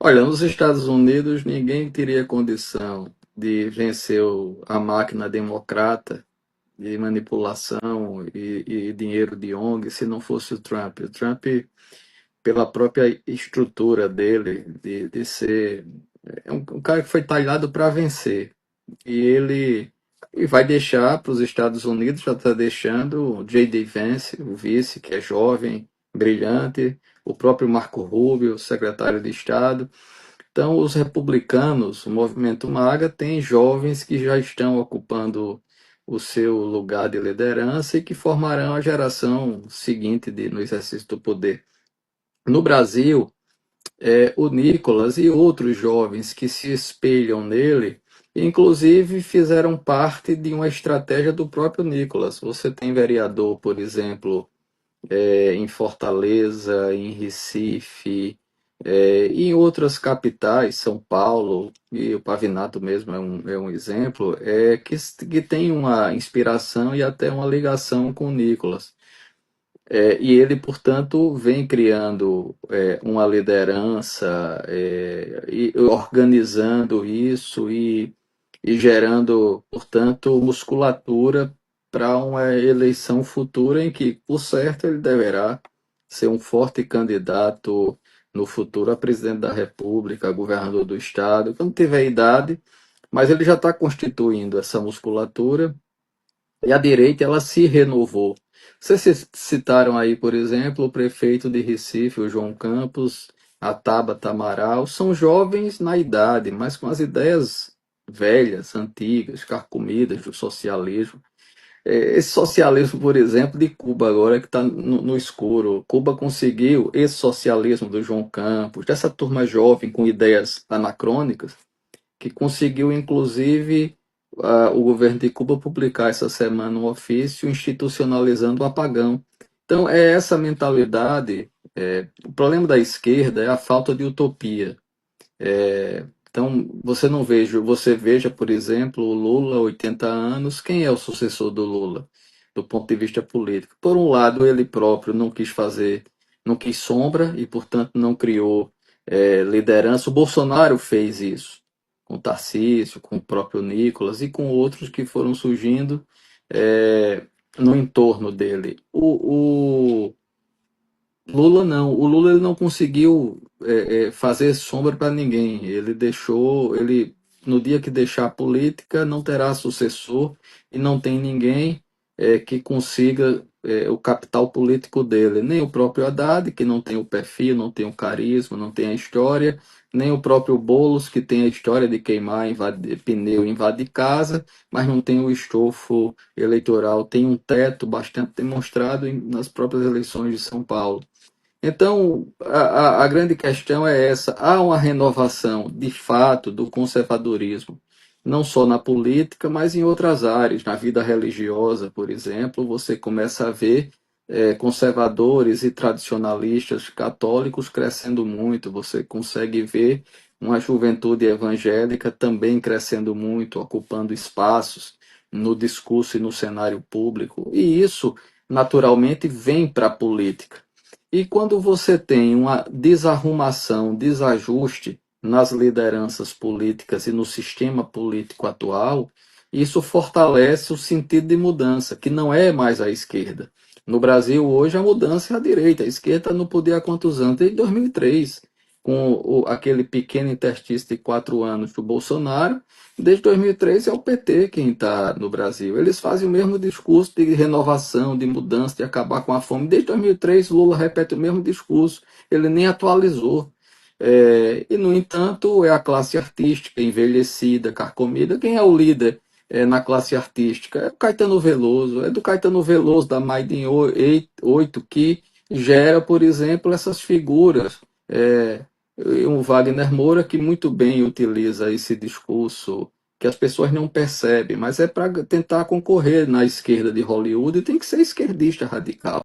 Olha, nos Estados Unidos ninguém teria condição de vencer a máquina democrata de manipulação e dinheiro de ONG se não fosse o Trump. O Trump, pela própria estrutura dele, de ser um cara que foi talhado para vencer. E vai deixar para os Estados Unidos, já está deixando o J.D. Vance, o vice, que é jovem, brilhante, o próprio Marco Rubio, secretário de Estado. Então, os republicanos, o movimento MAGA, tem jovens que já estão ocupando o seu lugar de liderança e que formarão a geração seguinte no exercício do poder. No Brasil, o Nicolas e outros jovens que se espelham nele, inclusive fizeram parte de uma estratégia do próprio Nicolas. Você tem vereador, por exemplo, em Fortaleza, em Recife, e em outras capitais, São Paulo, e o Pavinato mesmo é um exemplo, que tem uma inspiração e até uma ligação com o Nicolas. E ele, portanto, vem criando uma liderança e organizando isso e gerando, portanto, musculatura para uma eleição futura em que, por certo, ele deverá ser um forte candidato no futuro a presidente da República, a governador do Estado, quando tiver idade, mas ele já está constituindo essa musculatura e a direita ela se renovou. Vocês citaram aí, por exemplo, o prefeito de Recife, o João Campos, a Tabata Amaral, são jovens na idade, mas com as ideias velhas, antigas, carcomidas do socialismo. Esse socialismo, por exemplo, de Cuba agora que está no escuro. Cuba conseguiu esse socialismo do João Campos, dessa turma jovem com ideias anacrônicas, que conseguiu, inclusive, o governo de Cuba publicar essa semana um ofício institucionalizando o apagão. Então, é essa mentalidade. O problema da esquerda é a falta de utopia. Então, você veja, por exemplo, o Lula, 80 anos, quem é o sucessor do Lula, do ponto de vista político? Por um lado, ele próprio não quis fazer, não quis sombra e, portanto, não criou liderança. O Bolsonaro fez isso, com o Tarcísio, com o próprio Nicolas e com outros que foram surgindo é, no entorno dele. O Lula não. O Lula ele não conseguiu fazer sombra para ninguém. Ele no dia que deixar a política não terá sucessor e não tem ninguém que consiga o capital político dele. Nem o próprio Haddad, que não tem o perfil, não tem o carisma, não tem a história, nem o próprio Boulos, que tem a história de queimar pneu, invadir casa, mas não tem o estofo eleitoral, tem um teto bastante demonstrado nas próprias eleições de São Paulo. Então, a grande questão é essa: há uma renovação, de fato, do conservadorismo, não só na política, mas em outras áreas. Na vida religiosa, por exemplo, você começa a ver conservadores e tradicionalistas católicos crescendo muito, você consegue ver uma juventude evangélica também crescendo muito, ocupando espaços no discurso e no cenário público, e isso, naturalmente, vem para a política. E quando você tem uma desarrumação, desajuste nas lideranças políticas e no sistema político atual, isso fortalece o sentido de mudança, que não é mais a esquerda. No Brasil, hoje, a mudança é a direita. A esquerda não podia há quantos anos? Desde 2003, com aquele pequeno interstício de 4 anos do Bolsonaro. Desde 2003 é o PT quem está no Brasil. Eles fazem o mesmo discurso de renovação, de mudança, de acabar com a fome. Desde 2003, Lula repete o mesmo discurso. Ele nem atualizou. E, no entanto, é a classe artística envelhecida, carcomida. Quem é o líder na classe artística? É o Caetano Veloso. É do Caetano Veloso, da Maiden 8, que gera, por exemplo, essas figuras. Um Wagner Moura que muito bem utiliza esse discurso que as pessoas não percebem, mas é para tentar concorrer na esquerda de Hollywood e tem que ser esquerdista radical.